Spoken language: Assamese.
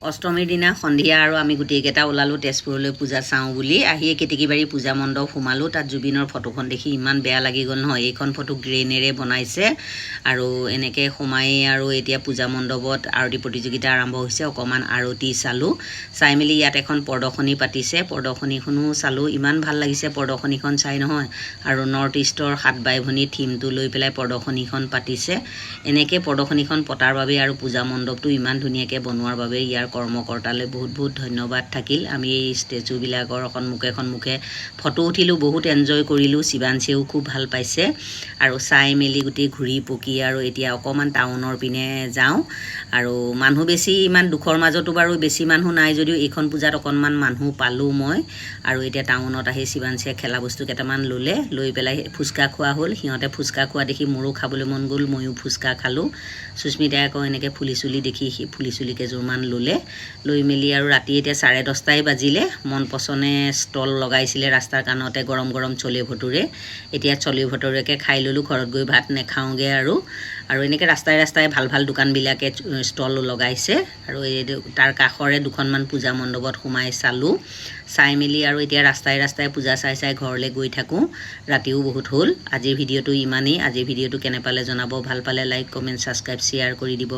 অষ্টমীৰ দিনা সন্ধিয়া আৰু আমি গোটেইকেইটা ওলালোঁ তেজপুৰলৈ পূজা চাওঁ বুলি। আহিয়ে কেতেকীবাৰী পূজা মণ্ডপ সোমালোঁ। তাত জুবিনৰ ফটোখন দেখি ইমান বেয়া লাগি গ'ল নহয়। এইখন ফটো গ্ৰেনেৰে বনাইছে আৰু এনেকৈ সোমাই আৰু এতিয়া পূজা মণ্ডপত আৰতি প্ৰতিযোগিতা আৰম্ভ হৈছে। অকণমান আৰতি চালোঁ। চাই মেলি ইয়াত এখন প্ৰদৰ্শনী পাতিছে। প্ৰদৰ্শনীখনো চালোঁ। ইমান ভাল লাগিছে প্ৰদৰ্শনীখন চাই নহয়। আৰু নৰ্থ ইষ্টৰ 7 বাই ভনী থিমটো লৈ পেলাই প্ৰদৰ্শনীখন পাতিছে। এনেকৈ প্ৰদৰ্শনীখন পতাৰ বাবে আৰু পূজা মণ্ডপটো ইমান ধুনীয়াকৈ বনোৱাৰ বাবে ইয়াৰ কৰ্মকৰ্তালৈ বহুত বহুত ধন্যবাদ থাকিল। আমি এই ষ্টেচুবিলাকৰ সন্মুখে ফটো উঠিলোঁ, বহুত এনজয় কৰিলোঁ। শিৱাংশীয়েও খুব ভাল পাইছে আৰু চাই মেলি গোটেই ঘূৰি পকি আৰু এতিয়া অকণমান টাউনৰ পিনে যাওঁ। আৰু মানুহ বেছি, ইমান দুখৰ মাজতো বাৰু বেছি মানুহ নাই যদিও এইখন পূজাত অকণমান মানুহ পালোঁ মই। আৰু এতিয়া টাউনত আহি শিৱাংশীয়ে খেলা বস্তু কেইটামান ল'লে, লৈ পেলাই ফুচকা খোৱা হ'ল। সিহঁতে ফুচকা খোৱা দেখি মোৰো খাবলৈ মন গ'ল, ময়ো ফুচকা খালোঁ। সুস্মিতাই আকৌ এনেকৈ ফুলি চুলি দেখি সি ফুলি চুলি কেইযোৰমান ল'লে। লৈ মেলি আৰু ৰাতি এতিয়া 10:30 বাজিলে। মন পচনে ষ্টল লগাইছিলে ৰাস্তাৰ কাণতে গৰম গৰম চলে ভটুৰে। এতিয়া চলে ভটুৰেকে খাই ল'লোঁ। ঘৰত গৈ ভাত নাখাওঁগৈ আৰু এনেকৈ ৰাস্তাই ৰাস্তাই ভাল ভাল দোকানবিলাকে ষ্টল লগাইছে। আৰু এই তাৰ কাষৰে দুখনমান পূজা মণ্ডপত সোমাই চালোঁ। চাই মেলি আৰু এতিয়া ৰাস্তাই ৰাস্তাই পূজা চাই চাই ঘৰলৈ গৈ থাকোঁ। ৰাতিও বহুত হ'ল। আজিৰ ভিডিঅ'টো ইমানেই। আজিৰ ভিডিঅ'টো কেনে পালে জনাব। ভাল পালে লাইক, কমেণ্ট, ছাবস্ক্ৰাইব, শ্বেয়াৰ কৰি দিব।